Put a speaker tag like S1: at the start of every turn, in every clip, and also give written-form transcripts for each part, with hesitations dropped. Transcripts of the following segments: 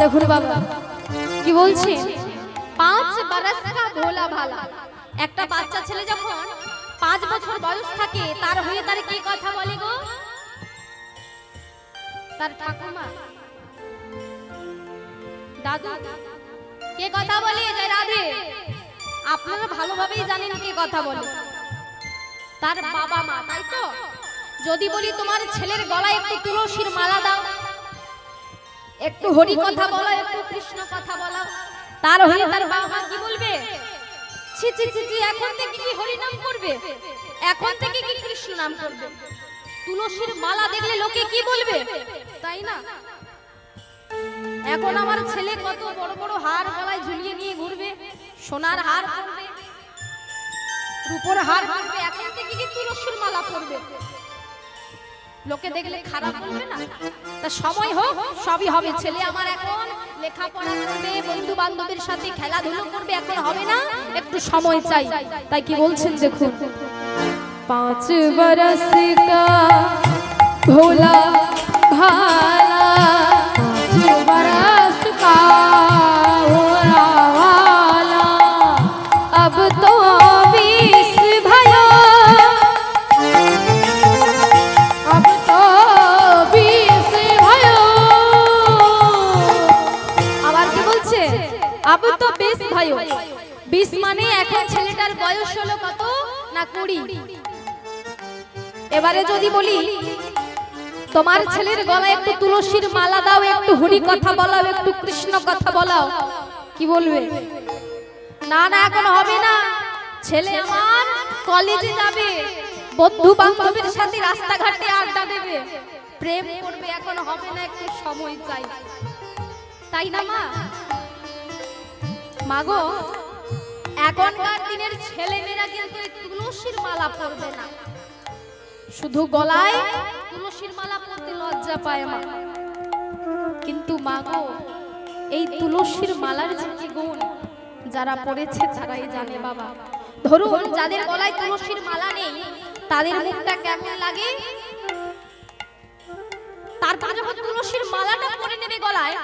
S1: দেখুন বাবা কি বলছি, 5 বরস কা ভোলা ভালা। একটা বাচ্চা ছেলে যখন 5 বছর বয়স থাকে তার হয়ে তার কি কথা বলে গো? তার ঠাকুমা দাদু কে কথা বলে? জয় রাধে। আপনারা ভালোভাবেই জানেন কে কথা বলে, তার বাবা মা, তাই তো? যদি বলি তোমার ছেলের গলায় একটু তুলসীর মালা দাও, একটু হরি কথা বলো, একটু কৃষ্ণ কথা বলো, তার হয়ে তার বাবা মা কি বলবে? ছি ছি ছি ছি, এখন থেকে কি হরি নাম করবে, এখন থেকে কি কৃষ্ণ নাম করবে? তুলসীর মালা দেখলে লোকে কি বলবে, তাই না? এখন আমার ছেলে কত বড় বড় হার গলায় ঝুলিয়ে নিয়ে ঘুরবে, সোনার হার পরবে, রূপোর হার পরবে, এখন থেকে কি তুলসীর মালা পরবে? লোকে দেখলে খারাপ বলবে না? তা সময় হোক, সবই হবে। ছেলে আমার এখন লেখাপড়া করবে, বন্ধু বান্ধবের সাথে খেলাধুলো করবে, এখন হবে না, একটু সময় চাই। তাই কি বলছেন দেখুন, 5 বরস কা ভোলা ভালা, 5 বরস কা ভোলা ভালা, अब तो 20 भयो, अब तो 20 भयो। আবার কি বলছে? अब तो 20 भयो। 20 মানে এখন ছেলেটার বয়স হলো কত না 20। এবারে যদি বলি তোমার ছেলের গলায় একটু তুলসীর মালা দাও, একটু হরি কথা বলাও, একটু কৃষ্ণ কথা বলাও, কি বলবে? না না, এখন হবে না। ছেলে আমার কলেজে যাবে, বন্ধু বান্ধবের সাথে রাস্তাঘাটে আড্ডা দেবে, প্রেম করবে, এখন হবে না, একটু সময় চাই, তাই না মা? মাগো, এখনকার দিনের ছেলেমেয়েরা কিন্তু তুলসীর মালা পরবে না, শুধু গলায় তুলসীর মালা পরতে লজ্জা পায় মা। কিন্তু মাগো, এই তুলসীর মালার যে গুণ যারা পড়েছে তারাই জানে বাবা। ধরুন যাদের গলায় তুলসীর মালা নেই তাদের মুখটা কেমন লাগে, তারপর যখন তুলসীর মালাটা পরে নেবে গলায়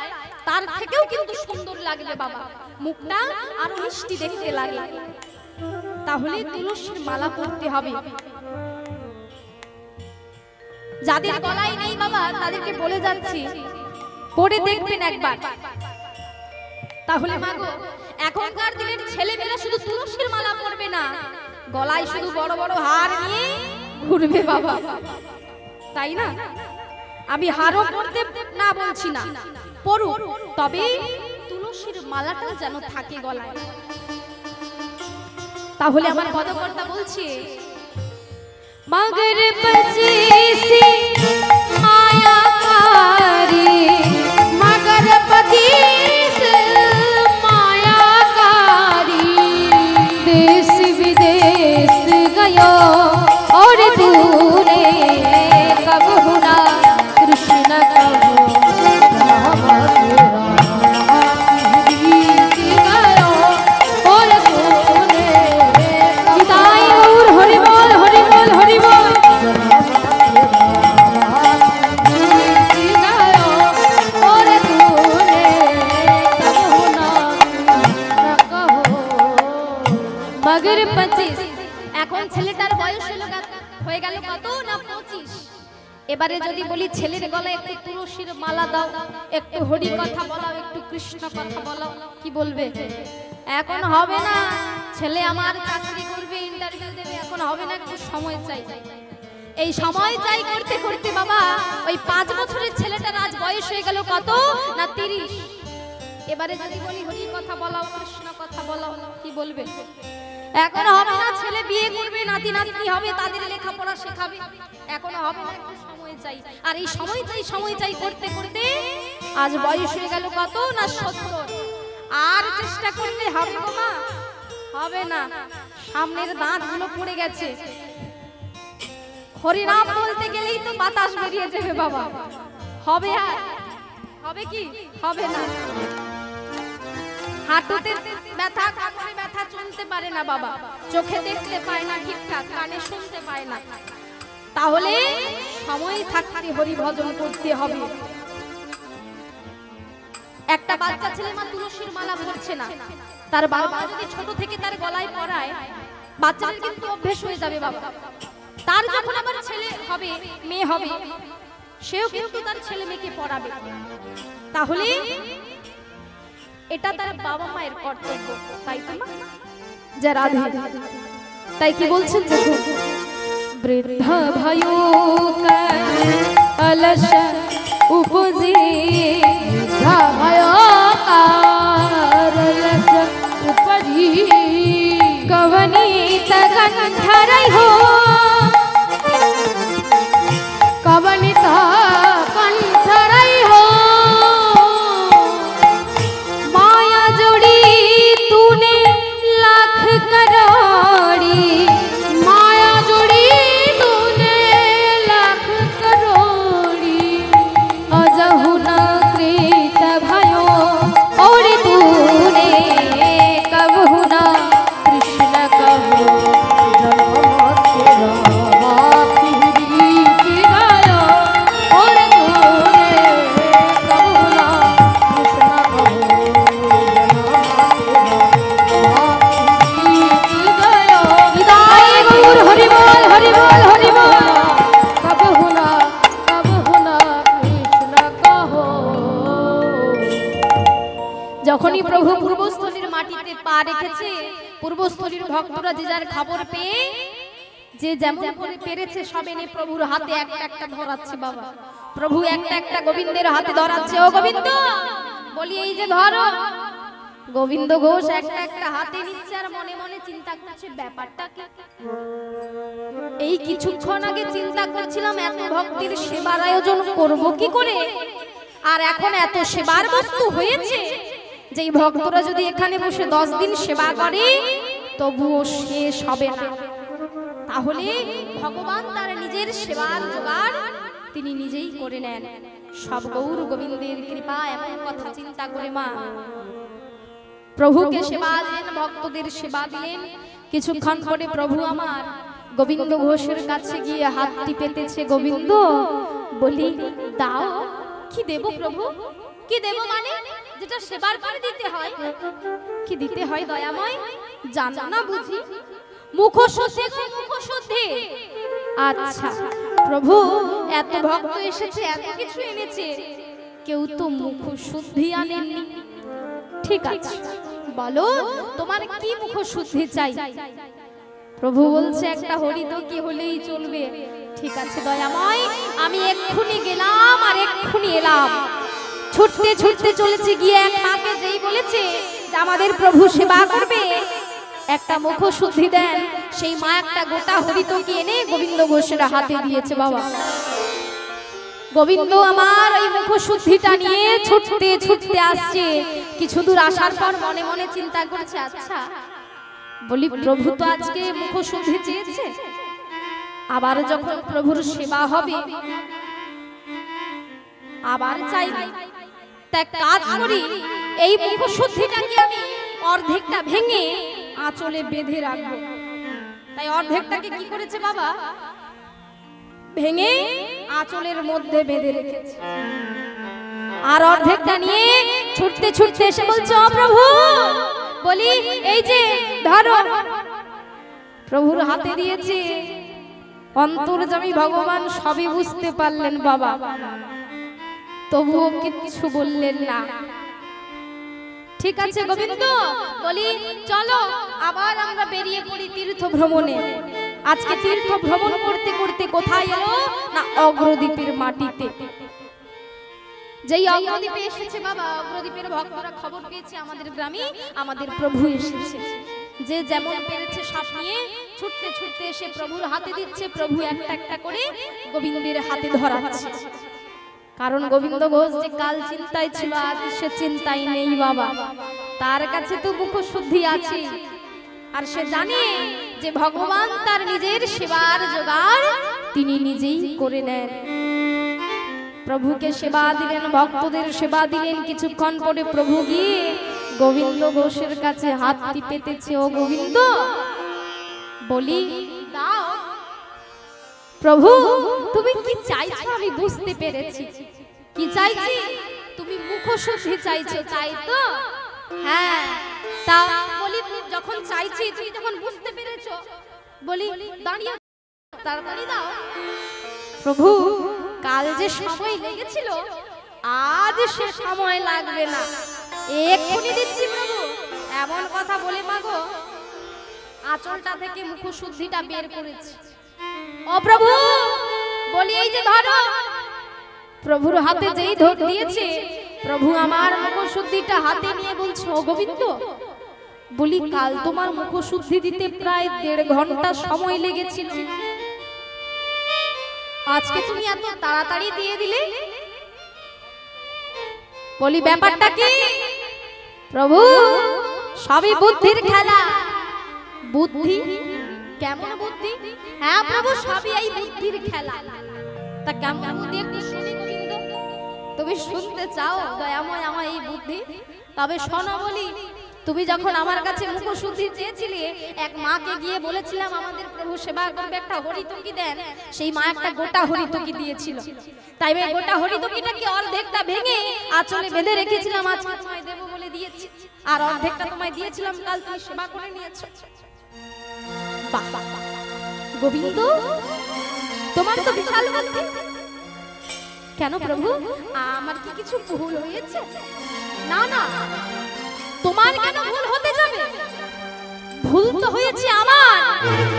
S1: তার থেকেও কিন্তু সুন্দর লাগবে বাবা, মুখটা আরো মিষ্টি দেখতে লাগে। তাহলে তুলসীর মালা পরতে হবে। যাদের গলায় নেই বাবা তাদেরকে বলে যাচ্ছি পরে দেখবেন একবার। তাহলে মাগো, এখনকার দিনের ছেলেমেয়েরা শুধু তুলসীর মালা পরবে না, গলায় শুধু বড় বড় হার নিয়ে ঘুরবে বাবা, তাই না? আমি হারও পরতে না বলছি না, পরুক, তবে তুলসীর মালাটাও যেন থাকে গলায়। তাহলে আমার পদকর্তা বলছে, मगर पचीसी माया कारी, मगर पचीस माया कारी, देश विदेश गयो और तूने कब हुना कृष्ण कब मगर 25। এখন ছেলেটার বয়স হয়ে গেল কত না 25। এবারে যদি বলি ছেলের গলায় একটু তুলসীর মালা দাও, একটু হরি কথা বলাও, একটু কৃষ্ণ কথা বলাও, কি বলবে? এখন হবে না, ছেলে আমার চাকরি করবে, ইন্টারভিউ দেবে, এখন হবে না, একটু সময় চাই। এই সময় চাই করতে করতে বাবা ওই 5 বছরের ছেলেটার আজ বয়স হয়ে গেল কত না 30। এবারে যদি বলি হরি কথা বলাও, কৃষ্ণ কথা বলাও, কি বলবে? এখন হবে না, ছেলে বিয়ে করবে, নাতি নাতনি হবে, তাদের লেখাপড়া শেখাবে, এখন হবে না, একটু সময় চাই। আর এই সময় চাই করতে করতে আজ বয়স হয়ে গেল কত না 70। আর চেষ্টা করলে হবে গো মা, হবে না, সামনের দাঁতগুলো পড়ে গেছে, হরি নাম বলতে গেলেই তো বাতাস বেরিয়ে যাবে বাবা, হবে? আর হবে কি? হবে না। হাঁটুতে ব্যথা, কাঁধে ব্যথা, চলতে পারে না বাবা, চোখে দেখতে পায় না ঠিকঠাক, কানে শুনতে পায় না, তাহলে সময় থাকতে হরি ভজন করতে হবে। একটা বাচ্চা ছেলে মা তুলসীর মালা পরছে না, তার বাবা যদি ছোট থেকে তার গলায় পরায়, বাচ্চাটার কিন্তু অভ্যেস হয়ে যাবে বাবা। তার যখন আবার ছেলে হবে, মেয়ে হবে, সেও কিন্তু তার ছেলে মেয়েকে পড়াবে। তাহলে এটা তার বাবা মায়ের কর্তব্য, তাই তো মা? যে রাধে, তাই কি বলছেন দেখো, বৃদ্ধা ভায়ো অলস উপজে, বৃদ্ধা ভায়ো অলস উপজি, কবনীত কণ্ঠরই হো, কবনীত কণ্ঠরই হো, মায়া জোড়ি তूने लाख करोड़ी, माया जोड़ी तूने लाख करोड़ी, अजहु न कृत भयो और तूने कबहु न कृष्ण कहो, जन्म तेरा मातुरी की गायो और तूने कबहु न कृष्ण कहो, हरि बोल हरि बोल हरि बोल, कब हुना कृष्ण कहो। যখনই প্রভু পূর্বস্থলীর মাটিতে পা রেখেছে, পূর্বস্থলীর ভক্তরা যে যার খবর পেয়ে যে যেমন করে পেরেছে সব এনে প্রভুর হাতে একটা একটা ধরাচ্ছে বাবা। প্রভু একটা একটা গোবিন্দের হাতে ধরাচ্ছে, ও গোবিন্দ বলি এই যে ধরো। গোবিন্দ ঘোষ একটা একটা হাতে নিচ্ছে আর মনে মনে চিন্তা করছে ব্যাপারটা কি। এই কিছুক্ষণ আগে চিন্তা করছিলাম এত ভক্তির সেবার আয়োজন করব কি করে, আর এখন এত সেবার বস্তু হয়েছে যে ভক্তরা যদি এখানে বসে 10 দিন সেবা করে তবুও শেষ হবে না। তাহলে ভগবান তার নিজের সেবার জোগাড় তিনি নিজেই করে নেন, সব গৌর গোবিন্দের কৃপা। এমন কথা চিন্তা করে মা প্রভুকে সেবা দিলেন, ভক্তদের সেবা দিলেন। কিছুক্ষণ পরে প্রভু আমার গোবিন্দ ঘোষের কাছে গিয়ে হাতটি পেতেছে। গোবিন্দ বলি দাও, কি দেব প্রভু? কি দেব মানে যেটা সেবার পরে দিতে হয়। কি দিতে হয় দয়াময় জানো না বুঝি? মুখশুদ্ধি, মুখশুদ্ধি। আচ্ছা প্রভু, এত ভক্ত এসেছে, এত কিছু এনেছে, কেউ তো মুখশুদ্ধি আনেননি। ঠিক আছে বলো তোমার কি মুখশুদ্ধি চাই? প্রভু বলছে একটা হরিত কি হলেই চলবে। ঠিক আছে দয়াময়, আমি এক্ষুনি গেলাম আর এক্ষুনি এলাম। ছুটতে ছুটতে চলেছে, গিয়ে এক মাকে যেই বলেছে যে আমাদের প্রভু সেবা করবে, একটা মুখশুদ্ধি দেন, সেই মা একটা গোটা হরিতকি এনে গোবিন্দ ঘোষের হাতে দিয়েছে বাবা। গোবিন্দ আমার এই মুখশুদ্ধিটা নিয়ে ছুটতে ছুটতে আসছে। কিছু দূর আসার পর মনে মনে চিন্তা করছে, আচ্ছা বলি প্রভু তো আজকে মুখশুদ্ধি চেয়েছে, আবার যখন প্রভুর সেবা হবে আবার চাইবে, তাই কাজ করি এই মুখশুদ্ধিটাকে আমি অর্ধেকটা ভেঙে আঁচলে বেঁধে রাখবো। তাই অর্ধেকটাকে কি করেছে বাবা? ভেঙে আঁচলের মধ্যে বেঁধে রেখেছে। আর অর্ধেকটা নিয়ে ছুটতে ছুটতে এসে বলছে, ও প্রভু বলি এই যে ধরো। প্রভুর হাতে দিয়েছে। অন্তর্যামী ভগবান সবই বুঝতে পারলেন বাবা, তবুও কিছু বললেন না। ঠিক আছে গোবিন্দ বলি চলো আবার আমরা বেরিয়ে পড়ি তীর্থ ভ্রমণে। আজকে তীর্থ ভ্রমণ করতে করতে কোথায় এলো না অগ্রদ্বীপের মাটিতে। যেই অগ্রদ্বীপে এসেছে বাবা, অগ্রদ্বীপের ভক্তরা খবর পেয়েছে আমাদের গ্রামে আমাদের প্রভু এসেছে। যে যেমন পেরেছে সব নিয়ে ছুটতে ছুটতে এসে প্রভুর হাতে দিচ্ছে। প্রভু একটা একটা করে গোবিন্দের হাতে ধরাচ্ছে। কারণ গোবিন্দ ঘোষ যে কাল চিন্তায় ছিল, আজ সে চিন্তাই নেই বাবা। তার কাছে তো মুখশুদ্ধি আছে, আর সে জানে যে ভগবান তার নিজের সেবার জোগাড় তিনি নিজেই করে নেন। প্রভুকে সেবা দিলেন, ভক্তদের সেবা দিলেন। কিছুক্ষণ পরে প্রভু গিয়ে গোবিন্দ ঘোষের কাছে হাতটি পেতেছে। ও গোবিন্দ বলি দাও। প্রভু তুমি কি চাইছো আমি বুঝতে পেরেছি। কি চাইছি? তুমি মুখ মুখশুদ্ধি চাইছো, তাই তো? হ্যাঁ, তা বলি যখন চাইছি, তুমি যখন বুঝতে পেরেছো, বলি দাঁড়িয়ে তাড়াতাড়ি দাও। প্রভু, কাল যে সময় লেগেছিল, আজ সে সময় লাগবে না, এক্ষুনি দিচ্ছি প্রভু। এমন কথা বলে মাগো আঁচলটা থেকে মুখশুদ্ধিটা বের করেছি। ও প্রভু, বলি এই যে ধরো। প্রভুর হাতে যেই ধর দিয়েছে, প্রভু আমার মুখশুদ্ধিটা হাতে নিয়ে বলছে, ও গোবিন্দ, বলি কাল তোমার মুখশুদ্ধি দিতে প্রায় 1.5 ঘন্টা সময় লেগেছিল, আজকে তুমি এত তাড়াতাড়ি দিয়ে দিলে, বলি ব্যাপারটা কি? প্রভু, সবই বুদ্ধির খেলা। বুদ্ধি? কেমন বুদ্ধি? হ্যাঁ প্রভু, সবই এই বুদ্ধির খেলা। তা কেমন বুদ্ধি একটু শুনি গোবিন্দ। তুমি শুনতে চাও দয়াময় আমার এই বুদ্ধি? তবে শোনো বলি, তুমি যখন আমার কাছে মুখশুদ্ধি চেয়েছিলে, এক মাকে গিয়ে বলেছিলাম আমাদের প্রভু সেবা করবে, একটা হরিতকি দেন। সেই মা একটা গোটা হরিতকি দিয়েছিল। তাই এই গোটা হরিতকিটাকে অর্ধেকটা ভেঙে আঁচলে বেঁধে রেখেছিলাম, আজকে তোমায় দেবো বলে দিয়েছি। আর অর্ধেকটা তোমায় দিয়েছিলাম, কাল তুমি সেবা করে নিয়েছো। বাহ বাহ, গোবিন্দ তোমার তো বিশাল বুদ্ধি। কেন প্রভু, আমার কি কিছু ভুল হয়েছে? না না, তোমার কেন ভুল হতে যাবে? ভুল তো হয়েছে আমার,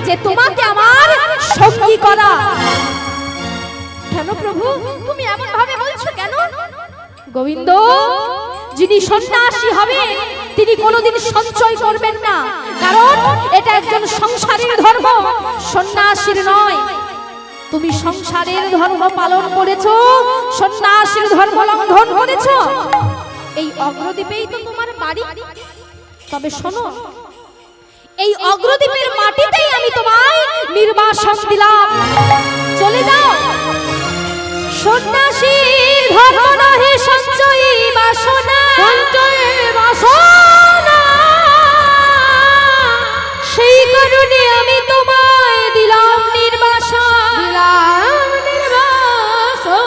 S1: যে তোমাকে আমার সঙ্গী করা। কেন প্রভু, তুমি এমন ভাবে বলছো কেন? গোবিন্দ, যিনি সন্ন্যাসী হবে তিনি কোনোদিন সঞ্চয় করবেন না, কারণ এটা একজন সংসারের ধর্ম, সন্ন্যাসীর নয়। তুমি সংসারের ধর্ম পালন করেছো, সন্ন্যাসীর ধর্ম লঙ্ঘন করেছো। এই অগ্রদ্বীপেই তো তোমার বাড়ি। তবে শোনো, এই অগ্রদ্বীপের মাটিতেই আমি তোমায় নির্বাসন দিলাম। চলে যাও। সন্ন্যাসী ধর্ম নহে সঞ্চয়ী বাসনা, সঞ্চয়ী বাসনা, সেই কারণে আমি তোমায় দিলাম নির্বাসন, দিলাম নির্বাসন।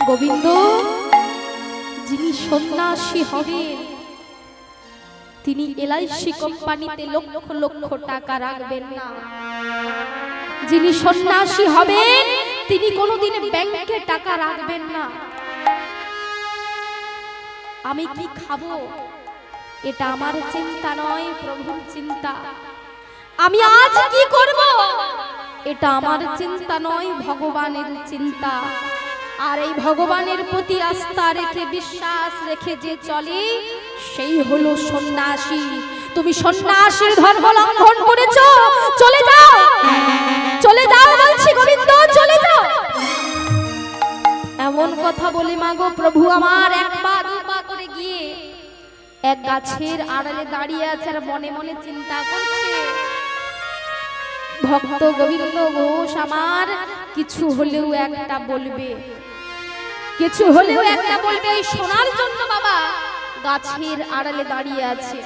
S1: গোবিন্দ, যিনি সন্ন্যাসী হবেন তিনি এলআইসি কোম্পানিতে লক্ষ লক্ষ টাকা রাখবেন না। যিনি সন্ন্যাসী হবেন তিনি কোনোদিন ব্যাংকে টাকা রাখবেন না। আমি কি খাবো এটা আমার চিন্তা নয়, প্রভুর চিন্তা। আমি আজ কি করব এটা আমার চিন্তা নয়, ভগবানের চিন্তা। আর এই ভগবানের প্রতি আস্থা রেখে বিশ্বাস রেখে যে চলে সেই হলো সন্ন্যাসী। তুমি সন্ন্যাসীর ধর্ম লঙ্ঘন করেছো, চলে যাও, চলে যাও বলছি গোবিন্দ, চলে যাও। এমন কথা বলে মাগো প্রভু আমার এক পা দু পা করে গিয়ে এক গাছের আড়ালে দাঁড়িয়ে আছে আর মনে মনে চিন্তা করছে, ভক্ত গোবিন্দ ঘোষ আমার কিছু হলেও একটা বলবে, কিছু হলেও একটা বলবে। এই শোনার জন্য বাবা গাছের আড়ালে দাঁড়িয়ে আছে।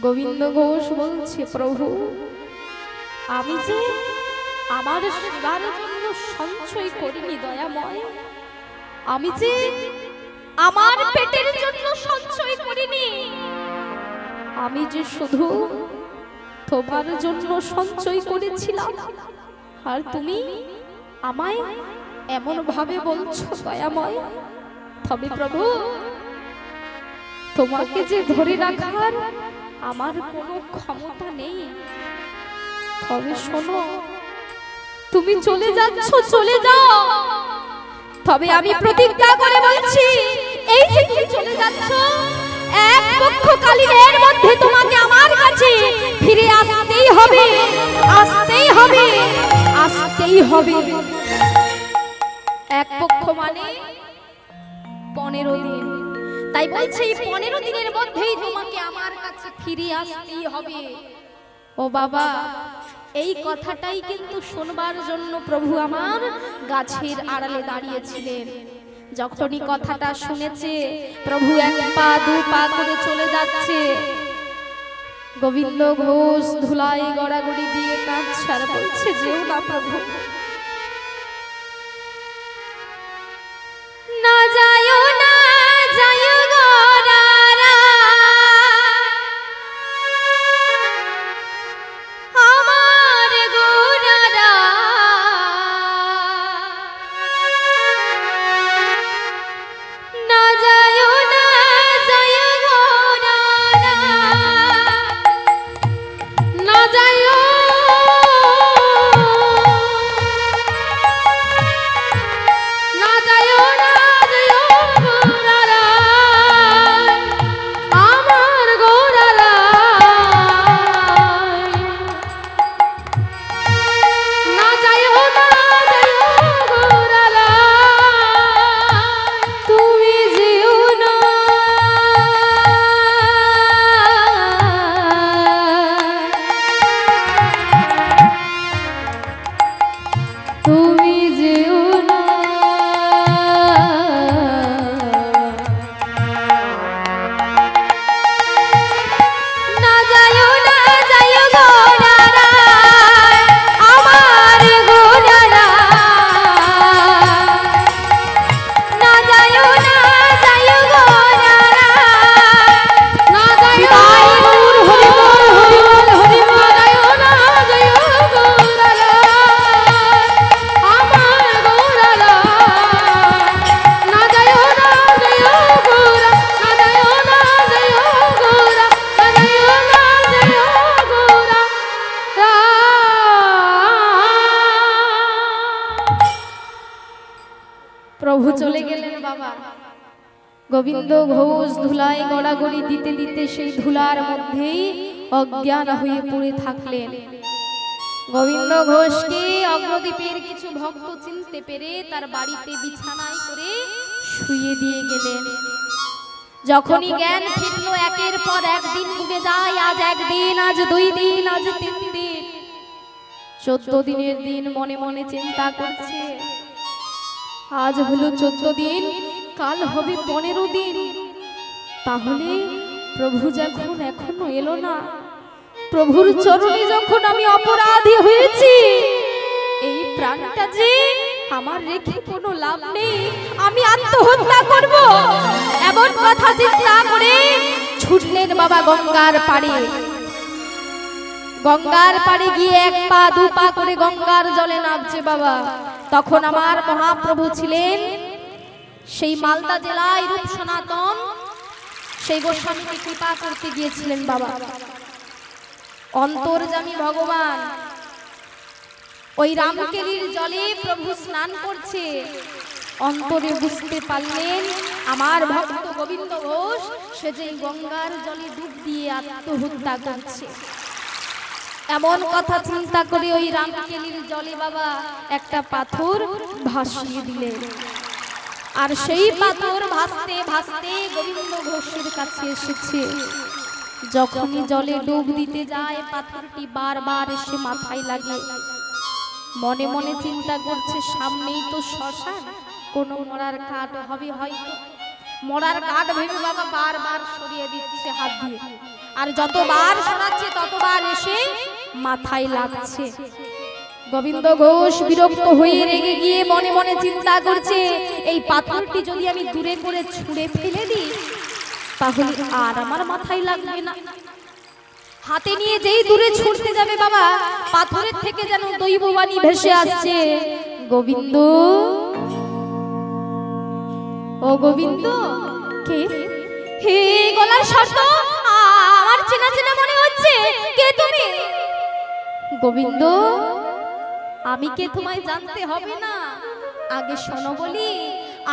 S1: গোবিন্দ ঘোষ বলছে, প্রভু আমি যে আমার সেবার জন্য সঞ্চয় করিনি দয়াময়, আমি যে আমার পেটের জন্য সঞ্চয় করিনি, আমি যে শুধু তোমার জন্য সঞ্চয় করেছিলাম। আর তুমি আমায় এমন ভাবে বলছো দয়াময়। তবে প্রভু তোমাকে যে ধরে রাখার আমার কোনো ক্ষমতা নেই। তবে শোনো, তুমি চলে যাচ্ছ, চলে যাও। তবে আমি প্রতিজ্ঞা করে বলছি, এই যে তুমি চলে যাচ্ছ, এক পক্ষকালীনের মধ্যে তোমাকে আমার কাছে ফিরে আসতেই হবে, আসতেই হবে, আসতেই হবে। এক পক্ষ মানে 15 দিন। তাই বলছে এই 15 দিনের মধ্যেই তোমাকে আমার কাছে ফিরে আসতেই হবে। ও বাবা, এই কথাটাই কিন্তু শুনবার জন্য প্রভু আমার গাছের আড়ালে দাঁড়িয়েছিলেন। যখনই কথাটা শুনেছে প্রভু এক পা দু পা করে চলে যাচ্ছে। গোবিন্দ ঘোষ ধুলাই গড়াগড়ি দিয়ে কাঁদছে আর বলছে, যেও না প্রভু, চলে গেলেন বাবা। গোবিন্দ ঘোষ ধুলায় গড়াগড়ি দিতে দিতে সেই ধুলার মধ্যেই অজ্ঞান হয়ে পড়ে থাকলেন। গোবিন্দ ঘোষকে অগ্রদ্বীপের কিছু ভক্ত চিনতে পেরে তার বাড়িতে বিছানায় করে শুয়ে দিয়ে গেলেন। যখনই জ্ঞান ফিরল, একের পর একদিন ডুবে যায়। আজ একদিন, আজ 2 দিন, আজ 3 দিন, 14 দিনের দিন। মনে মনে চিন্তা করছে, আজ হলো 14 দিন, কাল হবে 15 দিন। তাহলে প্রভু যখন এখনো এলো না, প্রভুর চরণে যখন আমি অপরাধী হয়েছি, এই প্রাণটা যে আমার রেখে কোনো লাভ নেই, আমি আত্মহত্যা করব। এমন কথা চিন্তা করে ছুটলেন বাবা গঙ্গার পাড়ে। গঙ্গার পাড়ে গিয়ে 1 পা 2 পা করে গঙ্গার জলে নামছে বাবা। তখন আমার মহাপ্রভু ছিলেন সেই মালদা জেলায় রূপ সনাতন, সেই গোস্বামীকে কৃপা করতে গিয়েছিলেন বাবা। অন্তর্যামী ভগবান ওই রামকেলির জলে প্রভু স্নান করছে। অন্তরে বুঝতে পারলেন আমার ভক্ত গোবিন্দ ঘোষ সে যে গঙ্গার জলে ডুব দিয়ে আত্মহত্যা করছে। এমন কথা চিন্তা করে ওই রামকেলির জলে বাবা একটা পাথর ভাসিয়ে দিলেন। আর সেই পাথর ভাসতে ভাসতে গোবিন্দ ঘোষের কাছে এসেছে। যখনই জলে ডুব দিতে যায়, পাথরটি বারবার এসে মাথায় লাগে। মনে মনে চিন্তা করছে, সামনেই তো শ্মশান, কোনো মরার কাঠ হবে হয়তো। মরার কাঠ ভেবে বাবা বারবার সরিয়ে দিচ্ছে হাত দিয়ে। আর যতবার সরাচ্ছে ততবার এসে মাথায় লাগছে। গোবিন্দ ঘোষ বিরক্ত হয়ে রেগে গিয়ে মনে মনে চিন্তা করছে, এই পাথরটি যদি আমি দূরে করে ছুঁড়ে ফেলে দিই, তাহলে আর আমার মাথায় লাগবে না। হাতে নিয়ে যেই দূরে ছুটতে যাবে বাবা, পাথরের থেকে যেন দৈববাণী ভেসে আসছে, গোবিন্দ, ও গোবিন্দ। কে? হে গলার শর্ত আমার চেনা চেনা মনে হচ্ছে, কে তুমি? গোবিন্দ, আমি কে তোমায় জানতে হবে না, আগে শোনো বলি।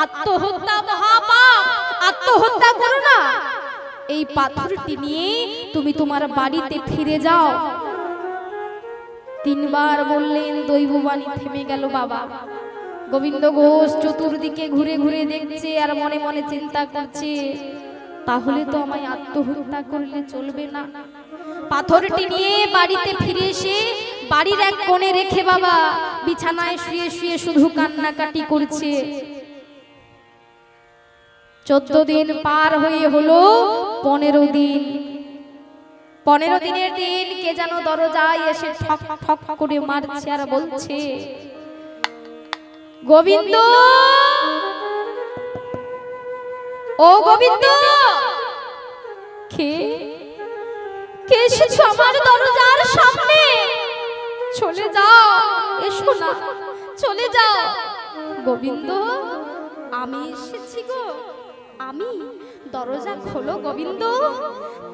S1: আত্মহত্যা মহাপাপ, আত্মহত্যা করো না। এই পাথরটি নিয়ে তুমি তোমার বাড়িতে ফিরে যাও। 3 বার বললেন, দৈববাণী থেমে গেল বাবা। গোবিন্দ ঘোষ চতুর্দিকে ঘুরে ঘুরে দেখছে আর মনে মনে চিন্তা করছে, তাহলে তো আমায় আত্মহত্যা করলে চলবে না। পাথরটি নিয়ে বাড়িতে ফিরে এসে বাড়ির এক কোণে রেখে বাবা বিছানায় শুয়ে শুয়ে শুধু কান্নাকাটি করছে। 14 দিন পার হয়ে হলো 15 দিন। 15 দিনের দিন কে যেন দরজায় এসে ঠক ঠক করে মারছে আর বলছে, গোবিন্দ, ও গোবিন্দ। কে? কে এসেছো আমার দরজার সামনে? চলে যাও, এসো না, চলে যাও। গোবিন্দ, আমি এসেছি গো, আমি। দরজা খোলো গোবিন্দ।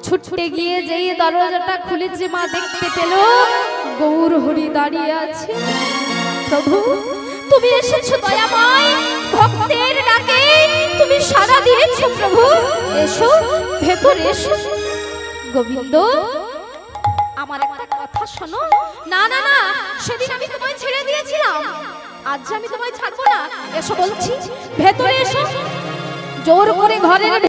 S1: ছুটতে গিয়ে যেই দরজাটা খুলেছে মা দেখতে পেল গৌর হরি দাঁড়িয়ে আছে। প্রভু, তুমি এসেছো দয়াময়, ভক্তের ডাকে তুমি সাড়া দিয়েছো প্রভু, এসো ভেতরে এসো। গোবিন্দ, আমার একটা কথা শোনো। না না না, সেদিন আমি তোমায় ছেড়ে দিয়েছিলাম, আজ আমি তোমায় ছাড়বো না। এসো বলছি, ভেতরে এসো। জোর করে ঘরের